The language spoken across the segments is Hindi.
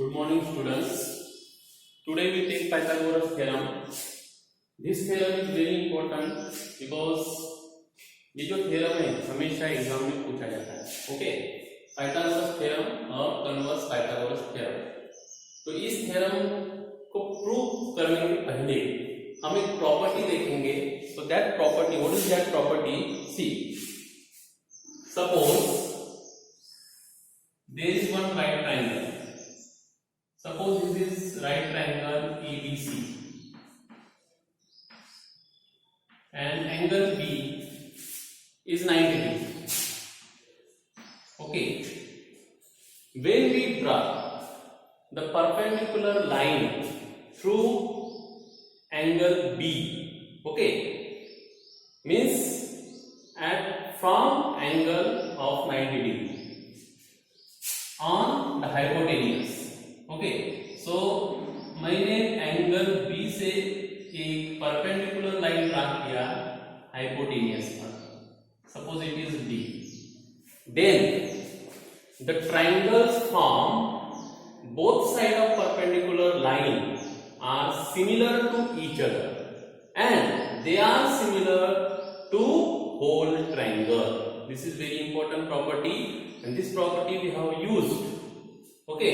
Good morning, students. Today we take Pythagoras theorem. This theorem is very important because ये जो theorem है हमेशा एग्जाम में पूछा जाता है. ओके, पाइथागोरस थ्योरम और कन्वर्स पाइथागोरस थ्योरम. तो इस थ्योरम को प्रूव करने के पहले हम एक प्रॉपर्टी देखेंगे. So that property, what is that property? See, suppose there is one right triangle. Suppose this is right triangle ABC and angle B is 90 degrees. Okay. When we draw the perpendicular line through angle B, okay, means from angle of 90 degree on the hypotenuse. Okay, so मैंने एंगल बी से एक परपेंडिकुलर लाइन ड्रा किया हाइपोटेनियस पर. Suppose it is D. Then the triangles from both side of perpendicular line are similar to each other and they are similar to whole triangle. This is very important property and this property we have used. Okay,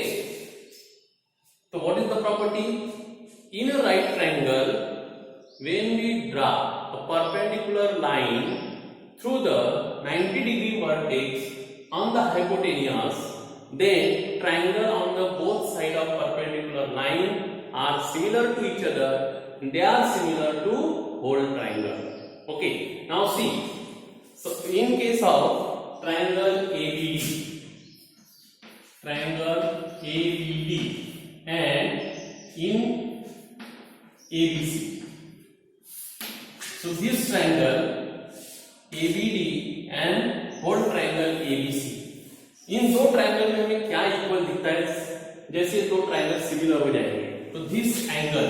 so what is the property? In a right triangle, when we draw a perpendicular line through the 90 degree vertex on the hypotenuse, then triangle on the both side of perpendicular line are similar to each other. They are similar to whole triangle. Okay, now see. So in case of triangle ABD, and in ABC. So this triangle ABD and whole triangle ABC. इन दो ट्रायंगल में हमें क्या इक्वल दिखता है? जैसे दो ट्रायंगल सिमिलर हो जाएंगे तो this angle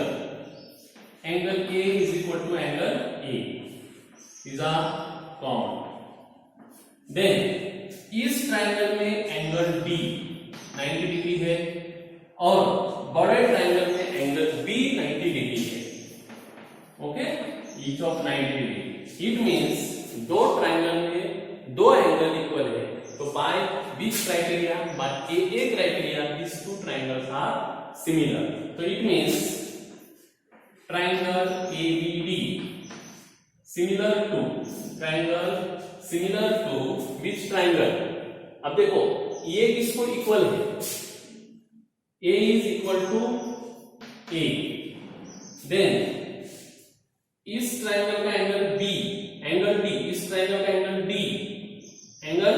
A is equal to angle A. These are common. Then इस ट्रायंगल में एंगल D 90 डिग्री है और बड़े ट्रायंगल में एंगल B 90 डिग्री है. Okay, each of 90 degree. It means दो ट्रायंगल में दो एंगल इक्वल है. तो by which criteria? By a criteria this two triangles are similar. तो it means triangle ABD similar to which triangle? अब देखो ये किसको इक्वल है? A is equal to A. Then इस ट्रायंगल का एंगल D, इस ट्रायंगल का एंगल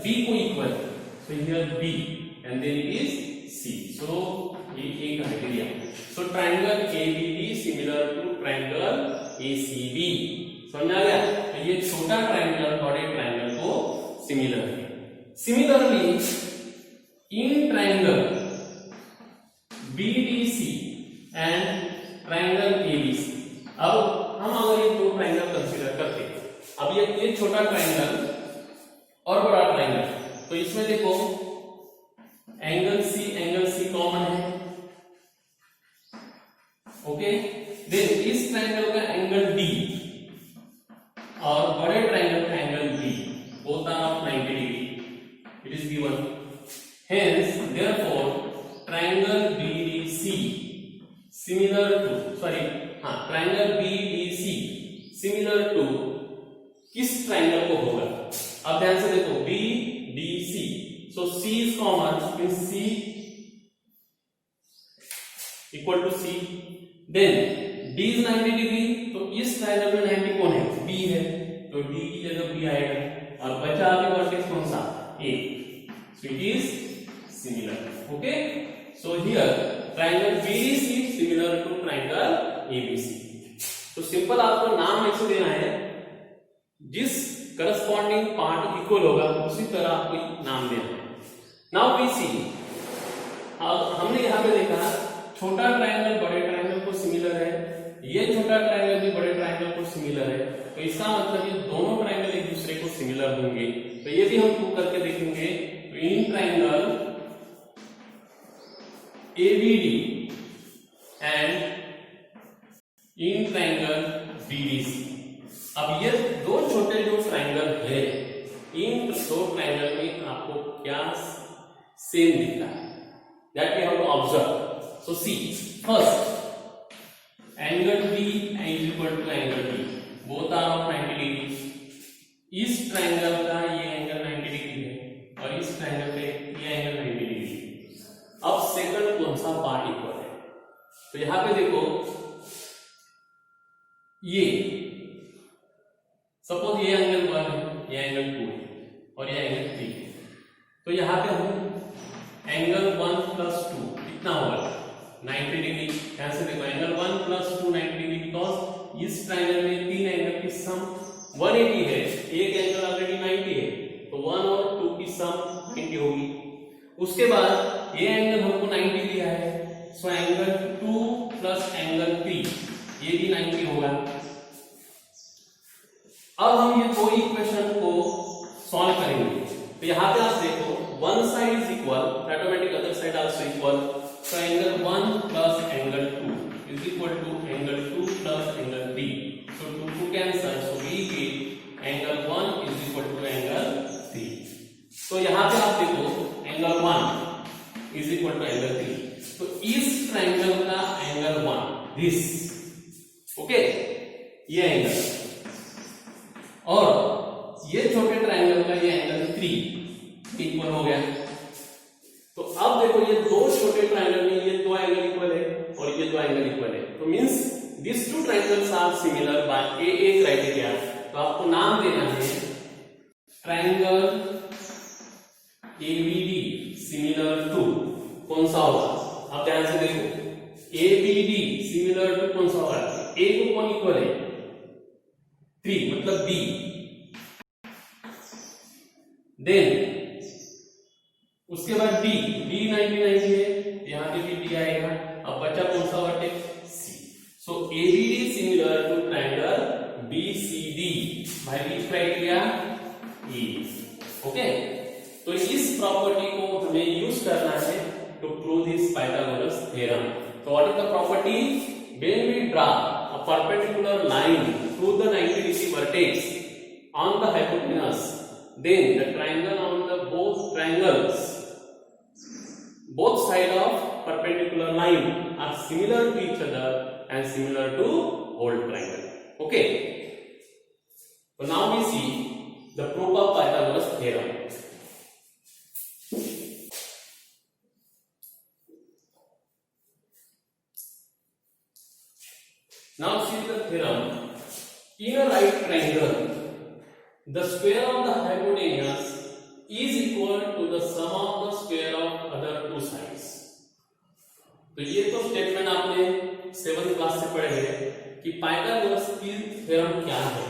D को इक्वल है. So here B and then it is C. So ये एक criteria. So triangle ABD similar to triangle ACB. समझ आ गया? तो ये छोटा ट्रायंगल बड़े ट्रायंगल को सिमिलर है. Similarly in triangle BDC and triangle ABC. अब हम अगर ये दो ट्रायंगल कंसीडर करते हैं, अब ये छोटा ट्रायंगल और बड़ा ट्रायंगल, तो इसमें देखो एंगल C कॉमन है. ओके, देन इस ट्रायंगल का एंगल D और बड़े ट्रायंगल का angle B both are of 90 degree. It is given. Hence therefore triangle BDC triangle BDC similar to किस ट्रायंगल को होगा? अब ध्यान से देखो BDC. So C is common, means C equal to C. Then D is 90 degree. तो इस ट्रायंगल में 90 कौन है? B है. तो D की जगह B आएगा और बचा आगे वर्टेक्स कौन सा? A. So it is similar. Okay. So here triangle BDC similar to triangle ABC. तो सिंपल आपको नाम ऐसे देना है, जिस करस्पॉन्डिंग पार्ट इक्वल होगा उसी तरह आपको नाम देना है. नाउ वी सी. अब हमने यहाँ पे देखा छोटा ट्रायंगल बड़े ट्रायंगल को सिमिलर है, ये छोटा ट्रायंगल भी बड़े ट्रायंगल को सिमिलर है. तो इसका मतलब ये दोनों ट्रायंगल एक दूसरे को सिमिलर होंगे. तो ये भी हम प्रूव करके देखेंगे. तो in triangle ABD and in triangle BDC. अब ये दो छोटे जो ट्रायंगल है, इन दो ट्रायंगल में आपको क्या सेम दिख रहा है, that we have to observe. So see first, angle B is equal to angle B, both are of 90 degree. इस ट्रायंगल का ये एंगल 90 डिग्री है और इस ट्रायंगल पे ये एंगल 90 डिग्री है. अब सेकंड कौन सा पार्ट इक्वल है? तो यहां पे देखो, ये सपोज ये एंगल 1 है, ये एंगल 2 है और ये एंगल 3 है. तो यहां पे हम एंगल 1 प्लस 2 कितना होगा? 90 डिग्री. यहां से देखो एंगल 1 प्लस 2 90 डिग्री, बिकॉज इस ट्रायंगल में तीन एंगल की सम 180 है, एक एंगल ऑलरेडी 90 है, तो 1 और 2 की सम 90 होगी. उसके बाद ये एंगल हमको 90 दिया है, सो एंगल 2 प्लस एंगल 3 ये भी 90 होगा. अब हम ये दो इक्वेशन को सॉल्व करेंगे. तो यहां पे आप देखो, one side is equal, automatic other side also equal. So angle 1 plus angle 2 is equal to angle 2 plus angle 3. So 2 2 cancel, so we get angle 1 is equal to angle 3. तो यहां पे आप देखो angle 1 is equal to angle 3. तो इस ट्रायंगल का एंगल 1 दिस, ओके, ये एंगल, और ये छोटे ट्रायंगल का ये एंगल 3 इक्वल हो गया. तो अब देखो ये दो छोटे ट्रायंगल में ये दो एंगल इक्वल है और ये दो एंगल इक्वल है. तो means this two triangles are similar by a criteria. तो आपको नाम देना है ट्रायंगल ABD सिमिलर टू कौन सा होगा? आप ध्यान से देखो, ABD सिमिलर टू कौन सा होगा? A को कौन इक्वल है? 3, मतलब B. देन उसके बाद D 90 है, यहां पे भी D आएगा. अब बचा कौन सा vertex? C. So ABD similar to triangle BCD by which criteria? E. Okay, तो इस प्रॉपर्टी को हमें यूज करना है to prove this Pythagoras theorem. तो what is the property? When we draw a perpendicular line through the 90 degree vertex on the hypotenuse, then the triangle on the both side of perpendicular line are similar to each other and similar to whole triangle. Okay, so now we see the proof of Pythagoras theorem. Now see the theorem. In a right triangle, the square of the hypotenuse is equal to the sum of the square of other two sides. तो ये तो स्टेटमेंट आपने 7th क्लास से पढ़े हैं कि पाइथागोरस की थ्योरम क्या है.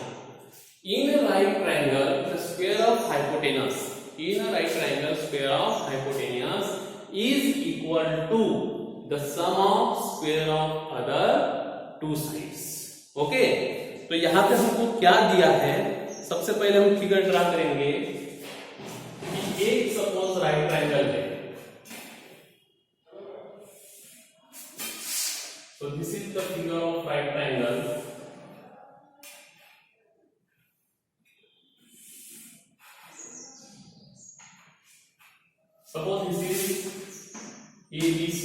In a right triangle, the square of hypotenuse, in a right triangle, square of hypotenuse is equal to the sum of square of other two sides. Okay, तो यहां पे हमको क्या दिया है? सबसे पहले हम फिगर ड्रा करेंगे कि एक सपोज राइट ट्रायंगल है. So this is the figure of right triangle. Suppose this is ABC.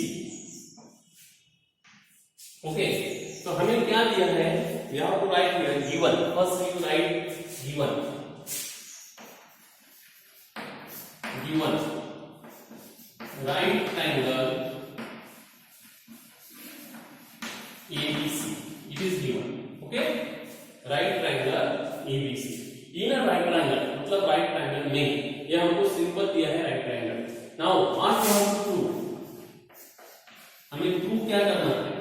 Okay, तो हमें क्या दिया है? We have to write here given. First you write given. Given right triangle ABC. It is given. Okay, right triangle ABC. In a right triangle, मतलब right triangle में ये हमको सिंपल दिया है right triangle. Now what we have to prove? हमें प्रूव क्या करना है?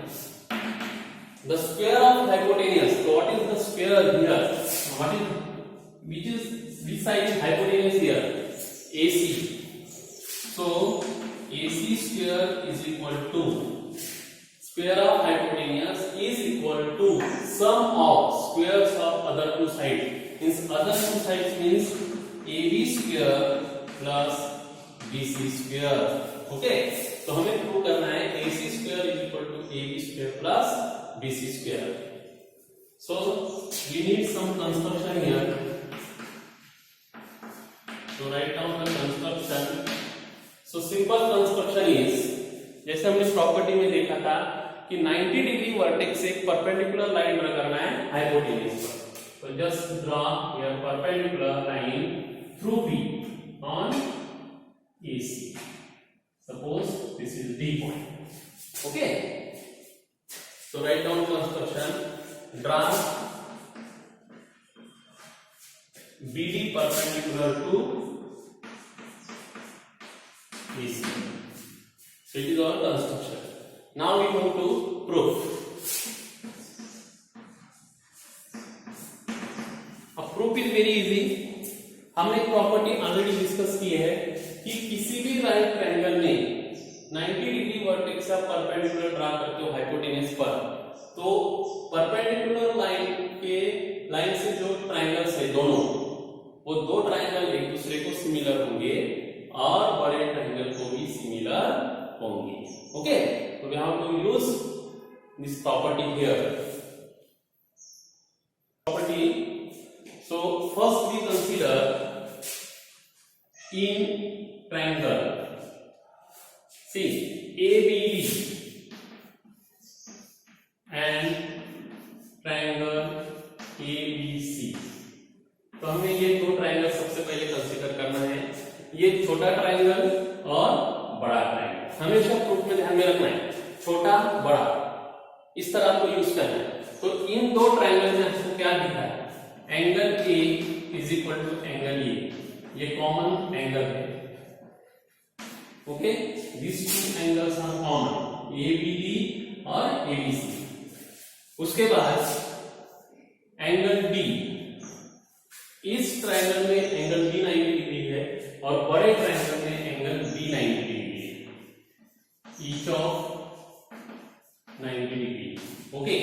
The square of hypotenuse. So what is the square here? What is which side is hypotenuse here? AC. So AC square is equal to square of hypotenuse is equal to sum of squares of other two sides. Means other two sides means AB square plus BC square. Okay. तो हमें प्रूव करना है AC square is equal to AB square plus BC square. So we need some construction here. So write down the construction. So simple construction is, जैसे हमने प्रॉपर्टी में देखा था कि 90 डिग्री वर्टेक्स से एक परपेंडिकुलर लाइन ड्रा करना है हाइपोटेन्यूज पर. तो just draw here perpendicular line through B on AC. Suppose this is D point. Okay. So write down construction. Draw BD perpendicular to AC. So it is our construction. Now we go to proof. अब proof is very easy. हमने एक प्रॉपर्टी ऑलरेडी डिस्कस की है कि किसी भी राइट ट्रायंगल में 90 डिग्री वर्टेक्स से परपेंडिकुलर ड्रा करते हो हाइपोटेन्यूज पर, तो परपेंडिकुलर लाइन से जो ट्रायंगल्स है दोनों, वो दो ट्रायंगल एक दूसरे को सिमिलर होंगे और बड़े ट्रायंगल को भी सिमिलर होंगे. ओके, तो we have to use this property here. Property, so first we consider in triangle, see ABD and triangle ABC. तो हमें ये दो ट्रायंगल सबसे पहले कंसीडर करना है. ये छोटा ट्रायंगल और बड़ा ट्रायंगल. हमेशा प्रूफ में ध्यान में रखना है छोटा बड़ा, इस तरह आपको यूज करना है. तो इन दो ट्रायंगल में आपको क्या दिखा है? Angle A is equal to angle A. ये कॉमन एंगल है. Okay, this two angles are common, ABD और ABC. उसके बाद एंगल D, इस ट्रायंगल में एंगल B 90 डिग्री है और बड़े ट्रायंगल में एंगल B 90 डिग्री है, ईच ऑफ 90 डिग्री. ओके,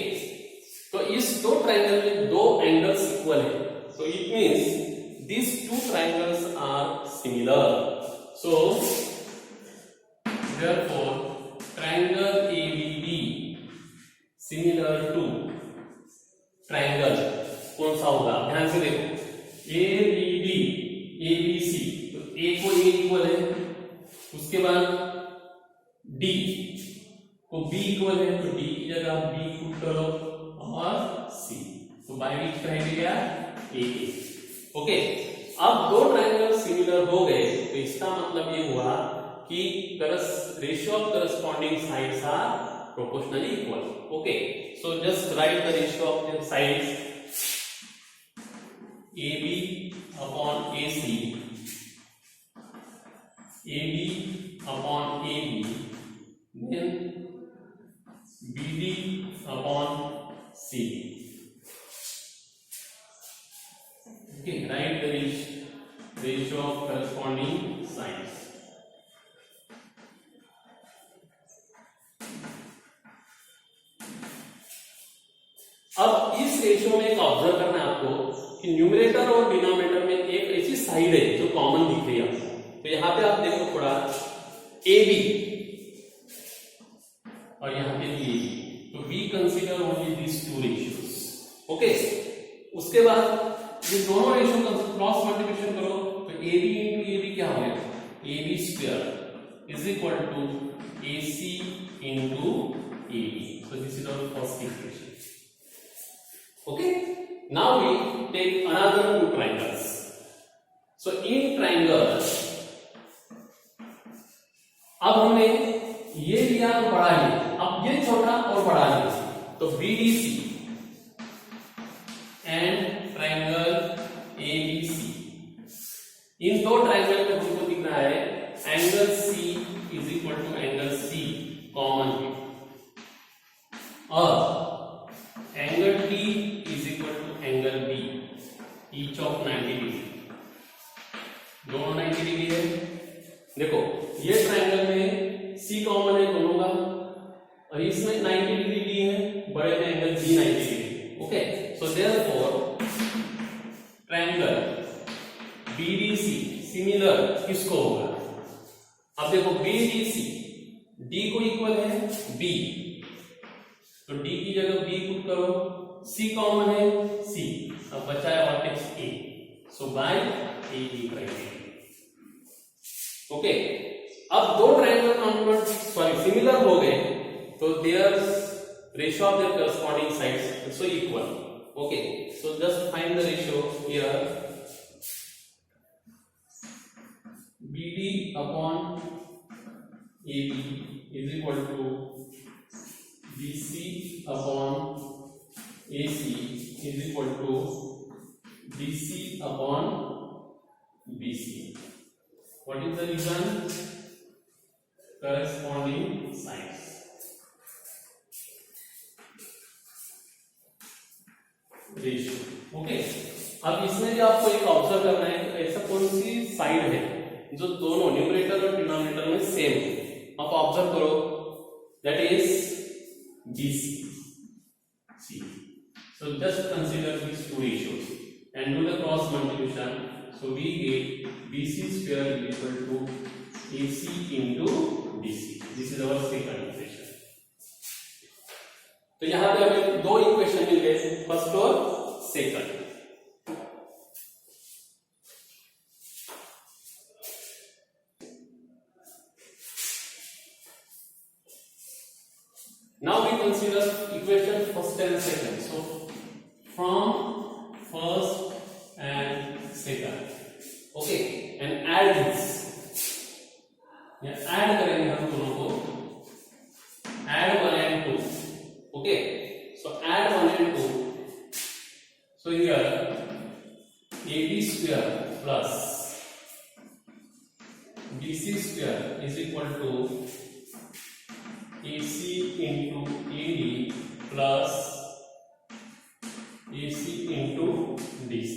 तो इस दो ट्रायंगल में दो एंगल्स इक्वल है. तो it means these two triangles are similar. So therefore triangle ABD similar to triangle कौन सा होगा? ध्यान से देखो, ABD ABC, तो A को A इक्वल है, उसके बाद D को B इक्वल है, तो D की जगह B पुट करो और C. तो by which criteria? A. Okay, अब दो ट्रायंगल सिमिलर हो गए, तो इसका मतलब ये हुआ कि ratio of corresponding sides are proportionally equal. Okay, so just write the ratio of the sides AB upon AC, AB upon AB, then BD upon CD. Okay, write the ratio of corresponding sides. अब इस रेशियो में एक ऑब्जर्व करना है आपको कि न्यूमरेटर और डिनोमिनेटर में एक ऐसी साइड है जो कॉमन दिख रही है आपको. तो यहां पे आप देखो थोड़ा AB और यहां पे AB, तो we consider only these two ratios. Okay, उसके बाद ये दोनों रेशियो का क्रॉस मल्टीप्लिकेशन करो, तो AB इंटू AB क्या हो गया? AB square is equal to AC into AB. So this is our first equation. Okay, now we take another two triangles. So in triangle अब हमने ये लिया तो बड़ा लिया, अब ये छोटा और बड़ा लिया, तो BDC एंड ट्रायंगल ABC. इन दो ट्रायंगल में हमको दिख रहा है angle C is equal to angle C common है, और angle D is equal to angle B, each of 90 degree. दोनों 90 डिग्री है. देखो ये ट्रायंगल में C कॉमन है दोनों का, और इसमें 90 डिग्री दी है, बड़े में angle B 90 degree. Okay, so therefore triangle BDC similar किसको होगा? अब देखो BDC D को इक्वल है B, तो D की जगह B पुट करो, C कॉमन है C, अब बचा है vertex A, so by AB criteria. Okay, अब दो ट्रायंगल कॉन्ग्रुएंट सिमिलर हो गए, तो their ratio of their corresponding sides also equal. Okay, so just find the ratio here, BD upon AB is equal to BC upon AC is equal to BC upon BC. What is the reason? Corresponding sides. Ratio. Okay, अब इसमें भी आपको एक ऑब्जर्व करना है कि ऐसा कौन सी साइड है जो दोनों न्यूमरेटर और डिनोमिनेटर में सेम है। आप ऑब्जर्व करो, that is BC। So just consider these two ratios and do the cross multiplication. So we get BC square is equal to AC into DC. This is our second equation. तो यहां पे हमें दो इक्वेशन मिल गए, फर्स्ट और second. Now we consider equation first and second. So from first and second, okay, and add this. Yeah, add करेंगे हम दोनों को, add 1 and 2. Okay, so add 1 and 2. So here AB square plus BC square is equal to AC into AD plus AC into DC.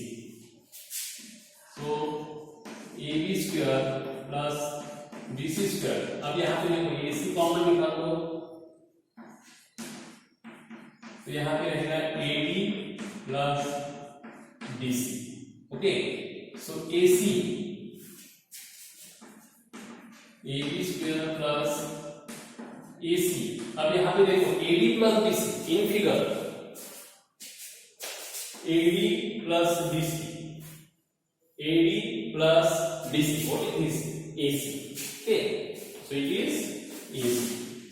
So AB square plus BC square. अब यहाँ पे देखो AC कॉमन निकाल दो, तो यहाँ पे रहेगा AD plus DC. ओके, सो AC AB square plus AC. अब यहाँ पे देखो AD plus BC in figure, AD plus BC, AD plus BC, what is this? AC. Okay, so it is AC.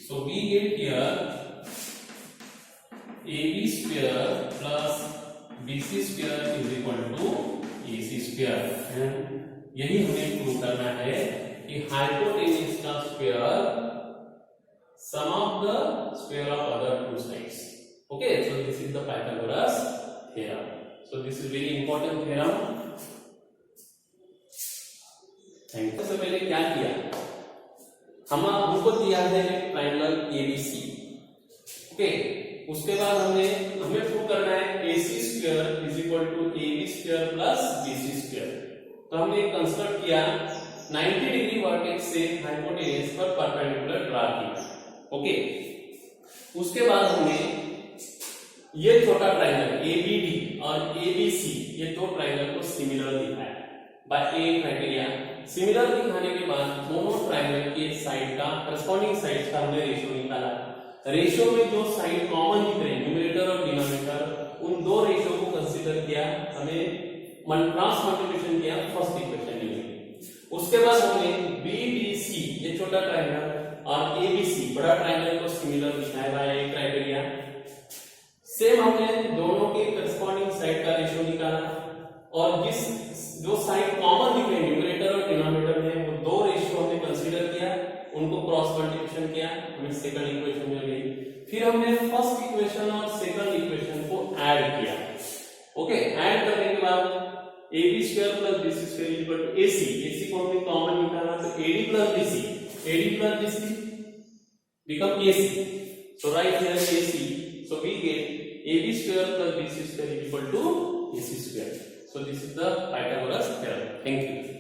So we get here AB square plus BC square is equal to AC square, and यही हमें प्रूव करना है कि हाइपोटेन्यूज का square sum of the square of other two sides. Okay, so this is the Pythagoras theorem. So this is very important theorem. Thank you. सबसे पहले क्या किया, हमको दिया है ट्रायंगल ABC. ओके, उसके बाद हमें प्रूव करना है AC square is equal to AB square plus BC square. तो हमने कंस्ट्रक्ट किया 90 डिग्री वर्टेक्स से हाइपोटेन्यूज पर परपेंडिकुलर ड्रा किया। ओके, उसके बाद हमने ये छोटा ट्रायंगल ABD और ABC, ये दो ट्रायंगल को सिमिलर दिखाया बाय ए क्राइटेरिया। सिमिलर दिखाने के बाद दोनों ट्रायंगल के साइड का करस्पॉन्डिंग साइड का हमने रेशियो निकाला। रेशियो में जो साइड कॉमन दिख रहे हैं न्यूमरेटर और डिनोमिनेटर, उन दो रेशियो को कंसीडर किया, हमें क्रॉस मल्टीप्लिकेशन किया फर्स्ट इक्वेशन में। उसके बाद हमने BBC ये छोटा ट्रायंगल और ABC बड़ा ट्रायंगल को सिमिलर दिखाया बाय ए क्राइटेरिया। सेम हमने दोनों के करस्पॉन्डिंग साइड का रेशियो निकाला, और जो साइड कॉमन दिख रहे हैं न्यूमरेटर और डिनोमिनेटर में, वो दो रेशियो हमने कंसीडर किया, उनको क्रॉस मल्टीप्लिकेशन किया, हमें सेकंड इक्वेशन मिल गई। फिर हमने फर्स्ट इक्वेशन और सेकंड इक्वेशन को ऐड किया। ओके, ऐड करने के बाद AB square plus BC square equal to AC को हमने कॉमन निकाला, तो AD plus BC become AC. So write here AC. So we get AB square plus BC square is equal to AC square. So this is the Pythagoras theorem. Thank you.